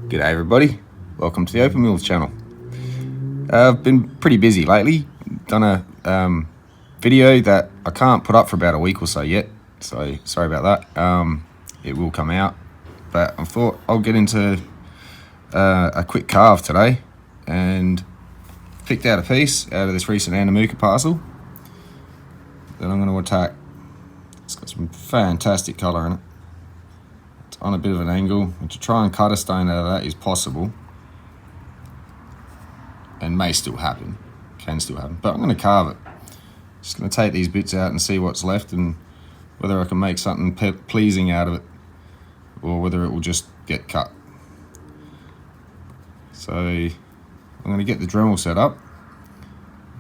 G'day everybody, welcome to the Opal channel. I've been pretty busy lately, done a video that I can't put up for about a week or so yet, so sorry about that. It will come out, but I thought I'll get into a quick carve today, and picked out a piece out of this recent Andamooka parcel that I'm going to attack. It's got some fantastic colour in it. It's on a bit of an angle, and to try and cut a stone out of that is possible, and may still happen, can still happen, but I'm going to carve it. Just going to take these bits out and see what's left and whether I can make something pleasing out of it or whether it will just get cut. So I'm going to get the Dremel set up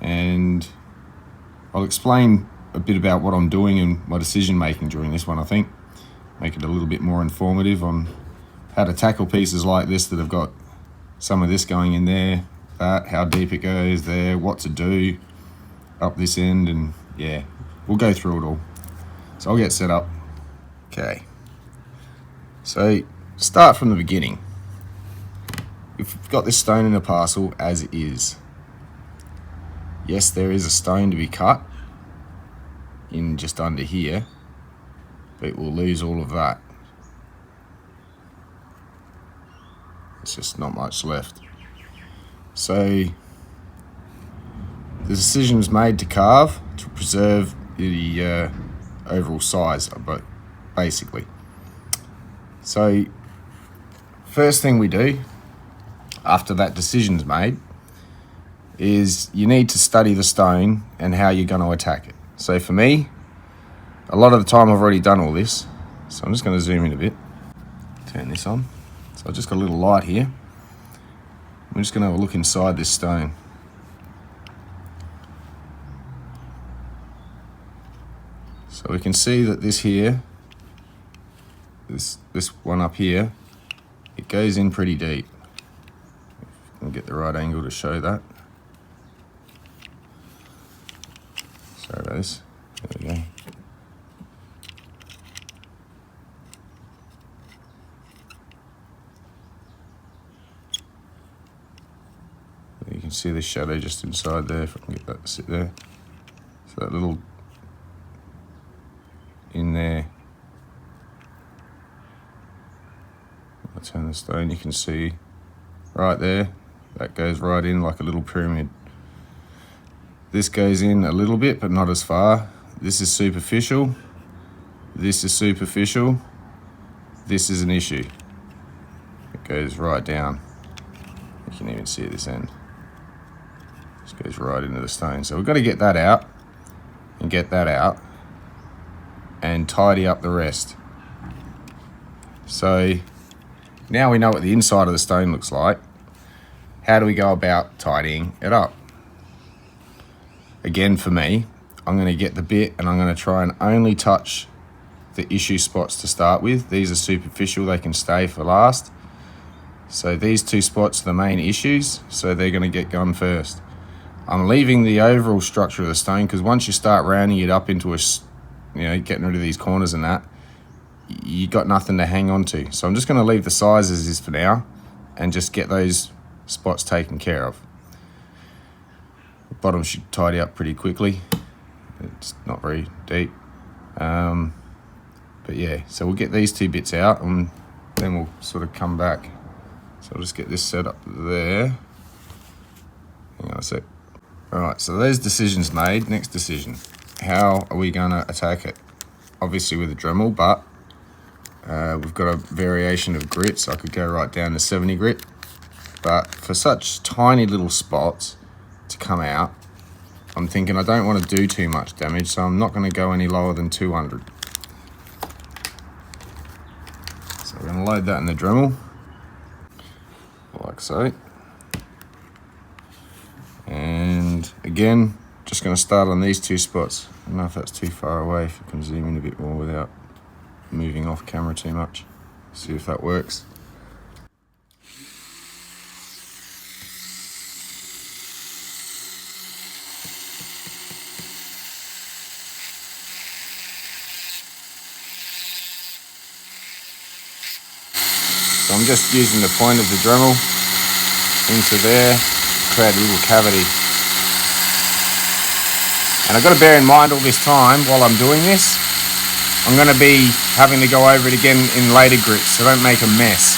and I'll explain a bit about what I'm doing and my decision making during this one. I think make it a little bit more informative on how to tackle pieces like this that have got some of this going in there, that, how deep it goes there, what to do up this end, and yeah, we'll go through it all. So I'll get set up. Okay, so start from the beginning. We've got this stone in a parcel as it is. Yes, there is a stone to be cut in just under here, but we'll lose all of that. It's just not much left. So the decision was made to carve to preserve the overall size of both, basically. So first thing we do after that decision's made is you need to study the stone and how you're going to attack it. So for me, a lot of the time I've already done all this, so I'm just going to zoom in a bit, turn this on. So I've just got a little light here. I'm just going to have a look inside this stone. So we can see that this here, this one up here, it goes in pretty deep. I'll get the right angle to show that. Sorry about this. There we go. You can see the shadow just inside there, if I can get that to sit there. So that little in there, I'll turn the stone, you can see right there, that goes right in like a little pyramid. This goes in a little bit, but not as far. This is superficial. This is superficial. This is an issue. It goes right down. You can even see at this end. Just goes right into the stone. So we've got to get that out and get that out and tidy up the rest. So now we know what the inside of the stone looks like. How do we go about tidying it up? Again, for me, I'm going to get the bit and I'm going to try and only touch the issue spots to start with. These are superficial, they can stay for last. So these two spots are the main issues, so they're going to get gone first. I'm leaving the overall structure of the stone because once you start rounding it up into getting rid of these corners and that, you got nothing to hang on to. So I'm just going to leave the size as is for now and just get those spots taken care of. The bottom should tidy up pretty quickly. It's not very deep. But yeah, so we'll get these two bits out and then we'll sort of come back. So I'll just get this set up there. Hang on a sec. All right, so those decisions made. Next decision, how are we going to attack it? Obviously with a Dremel, but we've got a variation of grit, so I could go right down to 70 grit. But for such tiny little spots to come out, I'm thinking I don't want to do too much damage, so I'm not going to go any lower than 200. So we're going to load that in the Dremel, like so. And again, just going to start on these two spots. I don't know if that's too far away, if I can zoom in a bit more without moving off camera too much. See if that works. So I'm just using the point of the Dremel into there to create a little cavity. And I've got to bear in mind all this time while I'm doing this, I'm going to be having to go over it again in later grits, so don't make a mess.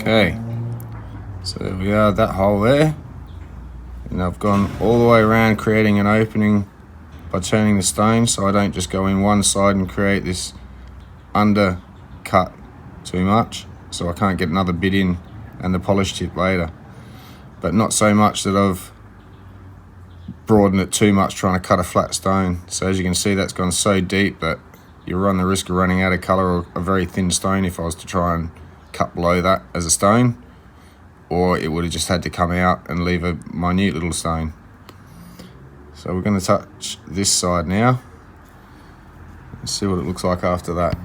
Okay, so there we are, that hole there. And I've gone all the way around creating an opening by turning the stone, so I don't just go in one side and create this undercut too much, so I can't get another bit in and the polish tip later. But not so much that I've broadened it too much trying to cut a flat stone. So as you can see, that's gone so deep that you run the risk of running out of colour, or a very thin stone if I was to try and cut below that as a stone, or it would have just had to come out and leave a minute little stone. So we're going to touch this side now and see what it looks like after that.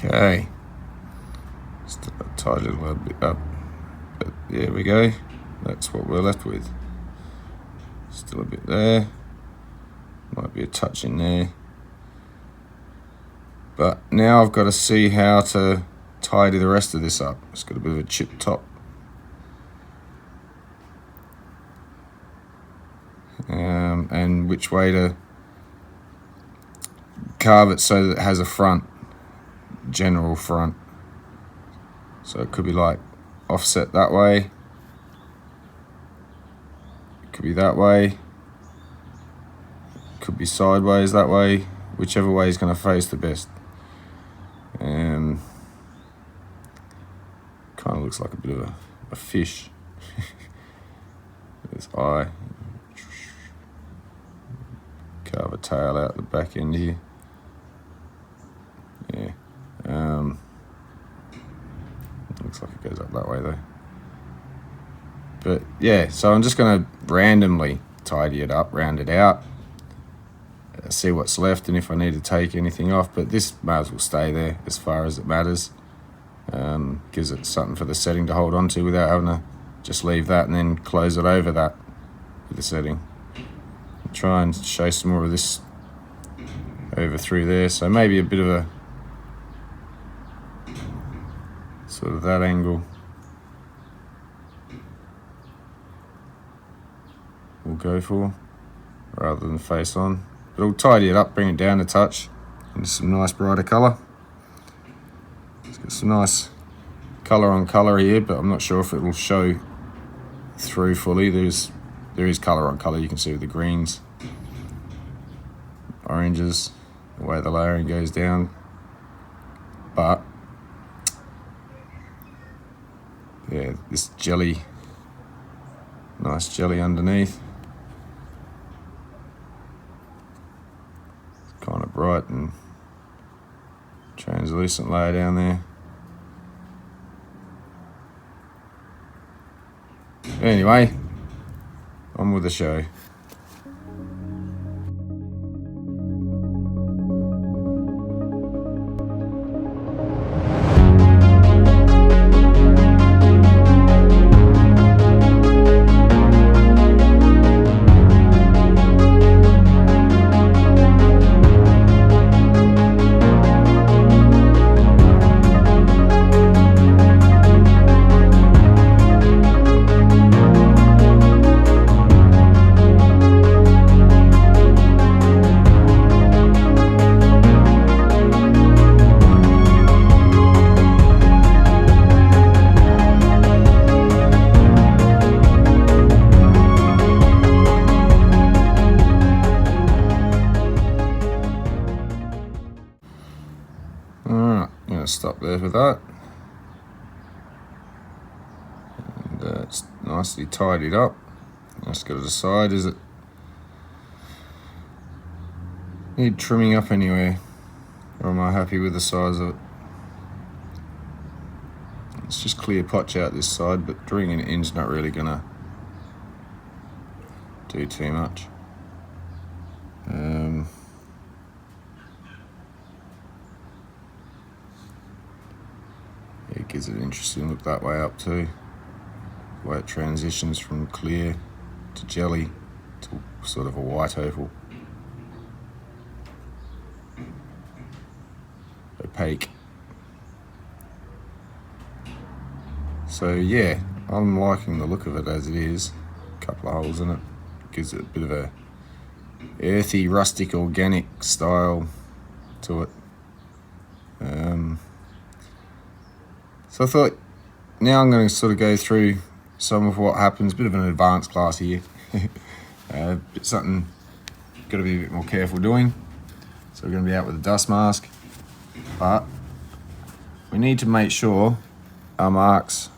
Okay, just tidy it a little bit up, but there we go, that's what we're left with. Still a bit there, might be a touch in there, but now I've got to see how to tidy the rest of this up. It's got a bit of a chip top, and which way to carve it so that it has a front, general front. So it could be like offset that way, it could be that way, it could be sideways that way, whichever way is going to face the best. Kind of looks like a bit of a fish. this eye. Carve a tail out the back end here. Yeah. Looks like it goes up that way though. But yeah, so I'm just going to randomly tidy it up, round it out, see what's left, and if I need to take anything off. But this may as well stay there as far as it matters. Gives it something for the setting to hold on to without having to just leave that and then close it over that with the setting. I'll try and show some more of this over through there. So maybe a bit of a sort of that angle. We'll go for rather than face on. But it'll tidy it up, bring it down a touch into some nice brighter colour. It's got some nice colour on colour here, but I'm not sure if it will show through fully. There is colour on colour, you can see with the greens, oranges, the way the layering goes down. But yeah, this jelly, nice jelly underneath. It's kind of bright and translucent layer down there. Anyway, on with the show. Stop there for that, and it's nicely tidied up. Just got to decide, is it need trimming up anywhere, or am I happy with the size of it? Let's just clear potch out this side, but drilling an end's not really gonna do too much. It gives it an interesting look that way up too. The way it transitions from clear to jelly to sort of a white opal. Opaque. So yeah, I'm liking the look of it as it is. A couple of holes in it. Gives it a bit of a earthy, rustic, organic style to it. So I thought now I'm going to sort of go through some of what happens, a bit of an advanced class here. Something got to be a bit more careful doing. So we're going to be out with a dust mask, but we need to make sure our marks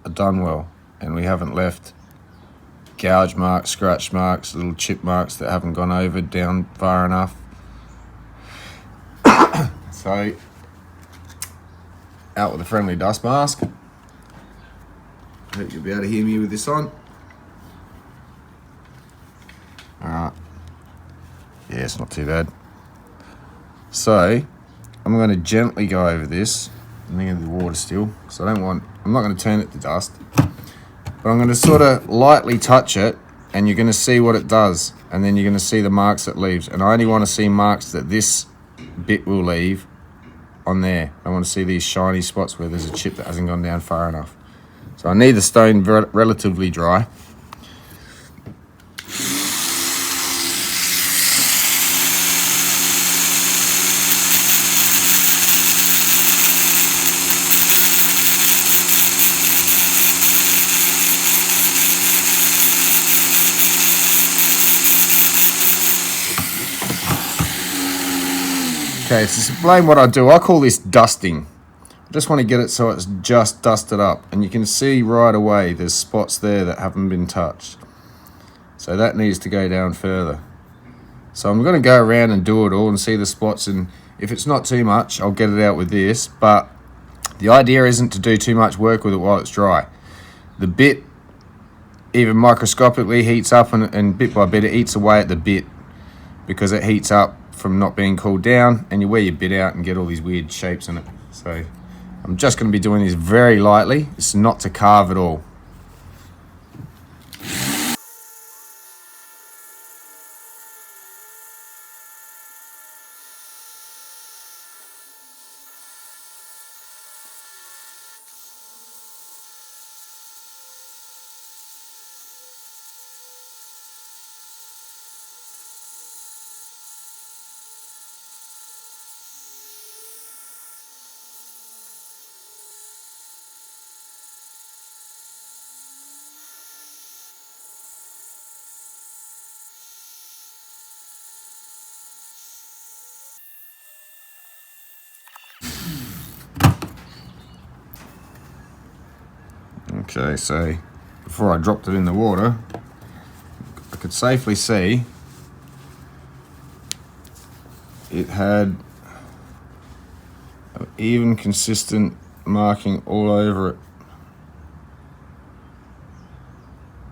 are done well and we haven't left gouge marks, scratch marks, little chip marks that haven't gone over down far enough. So out with a friendly dust mask. I hope you'll be able to hear me with this on. Alright. Yeah, it's not too bad. So I'm going to gently go over this. I'm thinking the water still, because I'm not going to turn it to dust. But I'm going to sort of lightly touch it, and you're going to see what it does. And then you're going to see the marks it leaves. And I only want to see marks that this bit will leave on there. I want to see these shiny spots where there's a chip that hasn't gone down far enough. So I need the stone relatively dry. Okay, so to explain what I do, I call this dusting. I just want to get it so it's just dusted up, and you can see right away there's spots there that haven't been touched. So that needs to go down further. So I'm going to go around and do it all and see the spots, and if it's not too much, I'll get it out with this. But the idea isn't to do too much work with it while it's dry. The bit, even microscopically, heats up, and bit by bit it eats away at the bit because it heats up from not being cooled down, and you wear your bit out and get all these weird shapes in it. So I'm just going to be doing this very lightly. It's not to carve at all. Okay, so before I dropped it in the water, I could safely see it had an even, consistent marking all over it.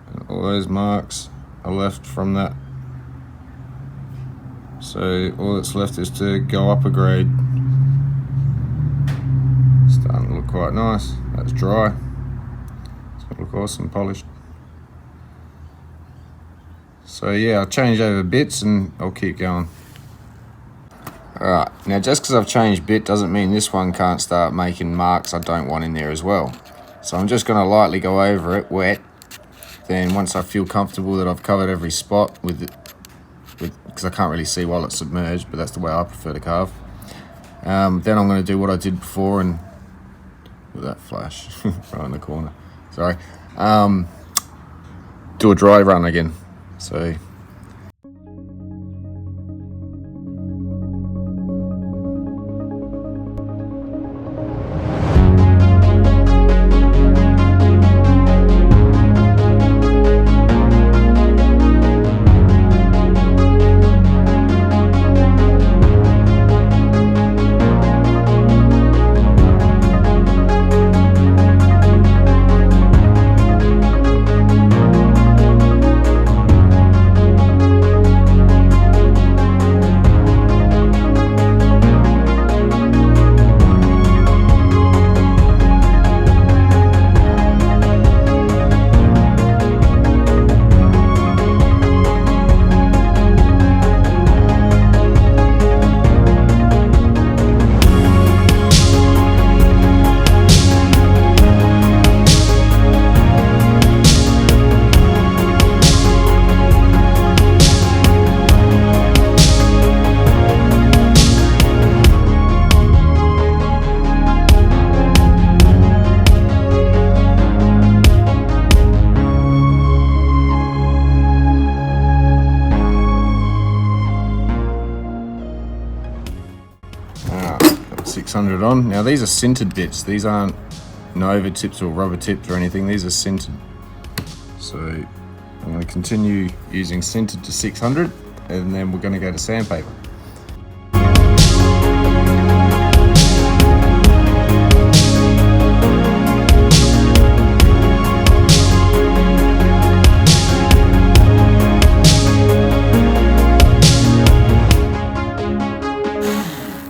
And all those marks are left from that. So all that's left is to go up a grade. Starting to look quite nice. That's dry. Look awesome, polished. So yeah, I'll change over bits and I'll keep going. Alright, now just because I've changed bit doesn't mean this one can't start making marks I don't want in there as well. So I'm just going to lightly go over it wet. Then once I feel comfortable that I've covered every spot with it, because I can't really see while it's submerged, but that's the way I prefer to carve. Then I'm going to do what I did before and with that flash right in the corner. Sorry. Do a dry run again. So got 600 on. Now these are sintered bits. These aren't Nova tips or rubber tips or anything. These are sintered. So I'm going to continue using sintered to 600, and then we're going to go to sandpaper.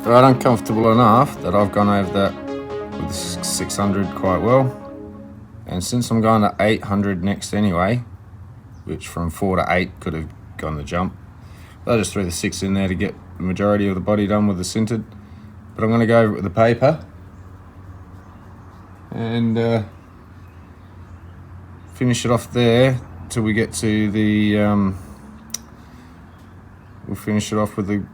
Right, uncomfortable enough that I've gone over that with 600 quite well, and since I'm going to 800 next anyway, which from 4 to 8 could have gone the jump, I just threw the 6 in there to get the majority of the body done with the sintered. But I'm going to go over it with the paper and finish it off there till we get to the we'll finish it off with the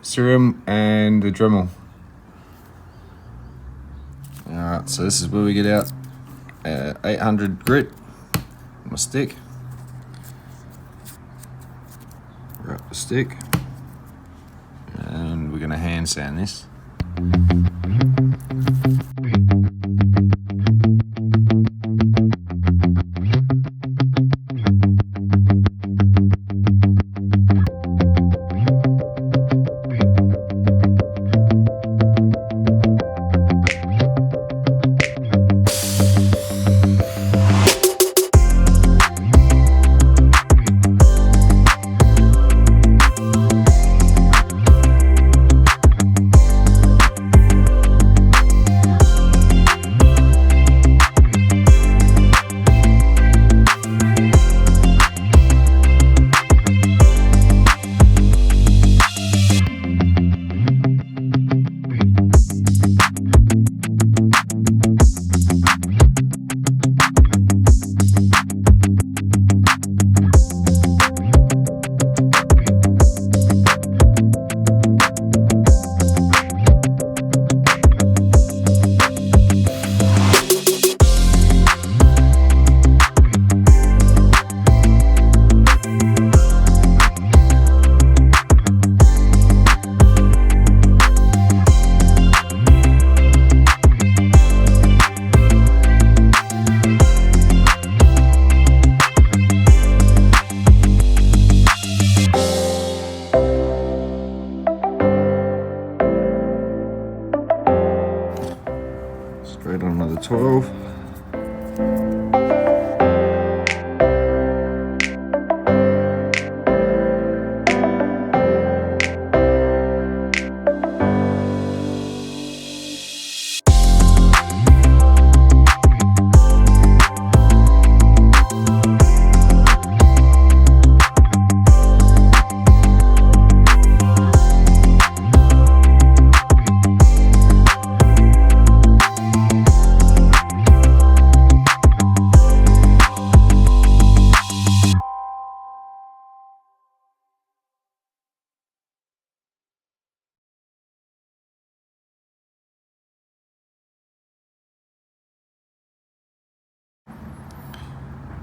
serum and the Dremel. Alright, so this is where we get out 800 grit, my stick, wrap the stick, and we're going to hand sand this. Straight on another 12.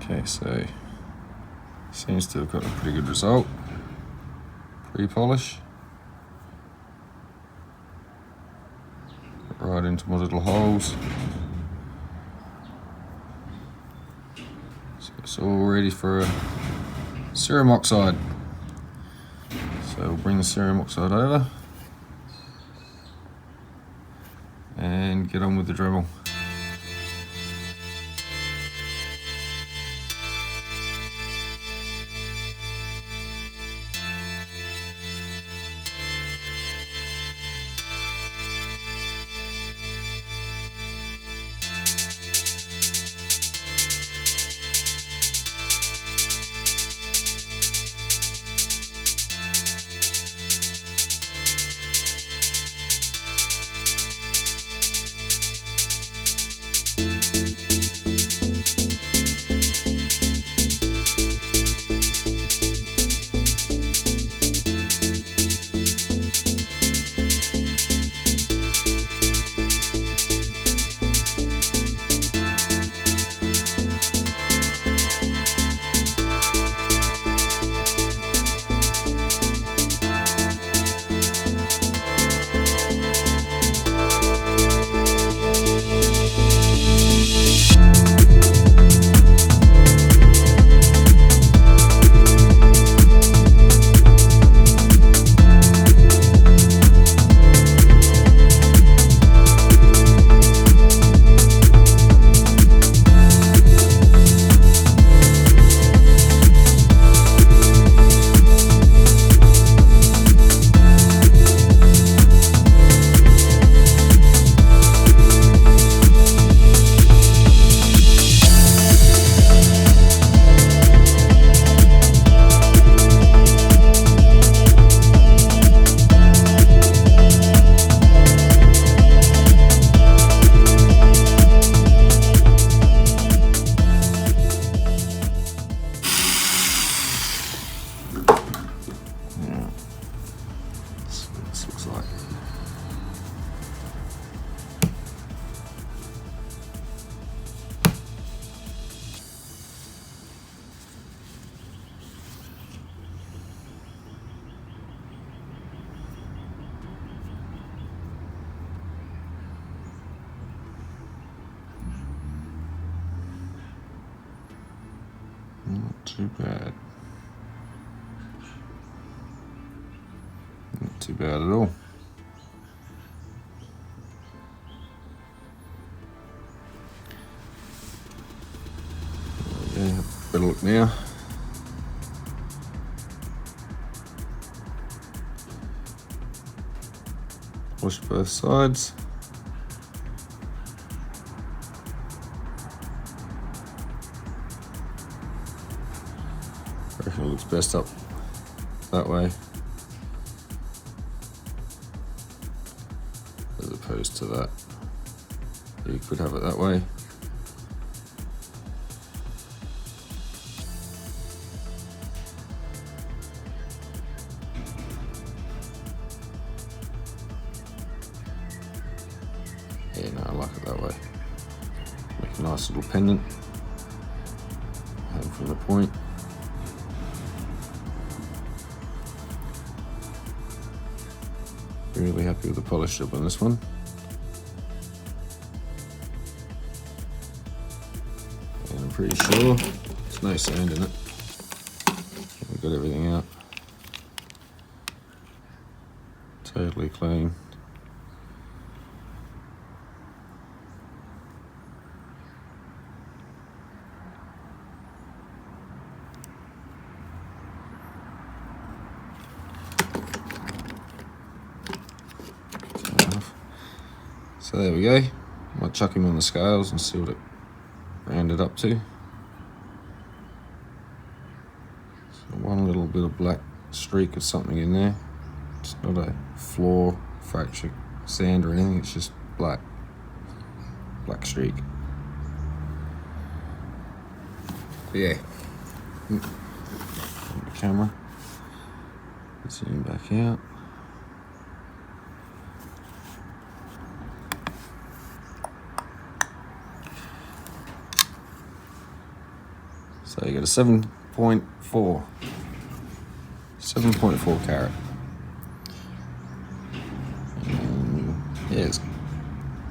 Okay, so seems to have got a pretty good result. Pre-polish. Right into my little holes. So it's all ready for a cerium oxide. So we'll bring the cerium oxide over and get on with the Dremel. Not too bad. Not too bad at all. Yeah, better look now. Wash both sides. I reckon it looks best up that way as opposed to that. You could have it that way. Yeah, no, I like it that way. Make a nice little pendant. Hang from the point. Really happy with the polish job on this one. And I'm pretty sure there's no sand in it. We've got everything out. Totally clean. So there we go. Might chuck him on the scales and see what it rounded up to. So one little bit of black streak of something in there. It's not a floor fracture sand or anything, it's just black streak. But yeah. On the camera. Zoom back out. So you got a 7.4 carat. Yeah, it's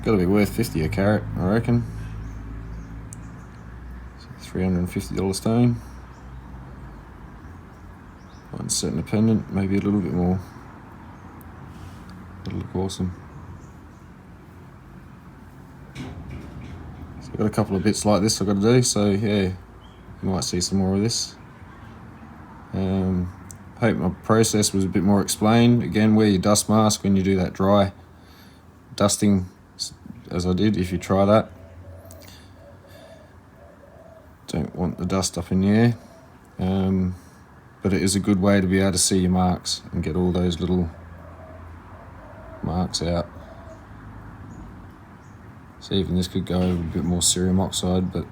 got to be worth 50 a carat, I reckon. So $350 stone. Might set an pendant, maybe a little bit more. It'll look awesome. So I've got a couple of bits like this I've got to do, so yeah. You might see some more of this. Hope my process was a bit more explained. Again, wear your dust mask when you do that dry dusting, as I did, if you try that. Don't want the dust up in the air. But it is a good way to be able to see your marks and get all those little marks out. So even this could go over a bit more cerium oxide, but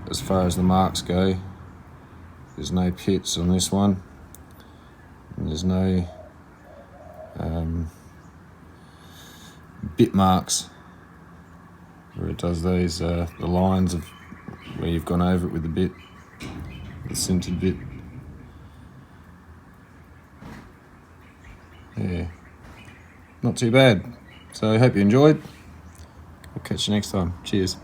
as far as the marks go, there's no pits on this one, and there's no bit marks where it does those the lines of where you've gone over it with the bit, the sintered bit. Yeah, not too bad. So I hope you enjoyed. I'll catch you next time. Cheers.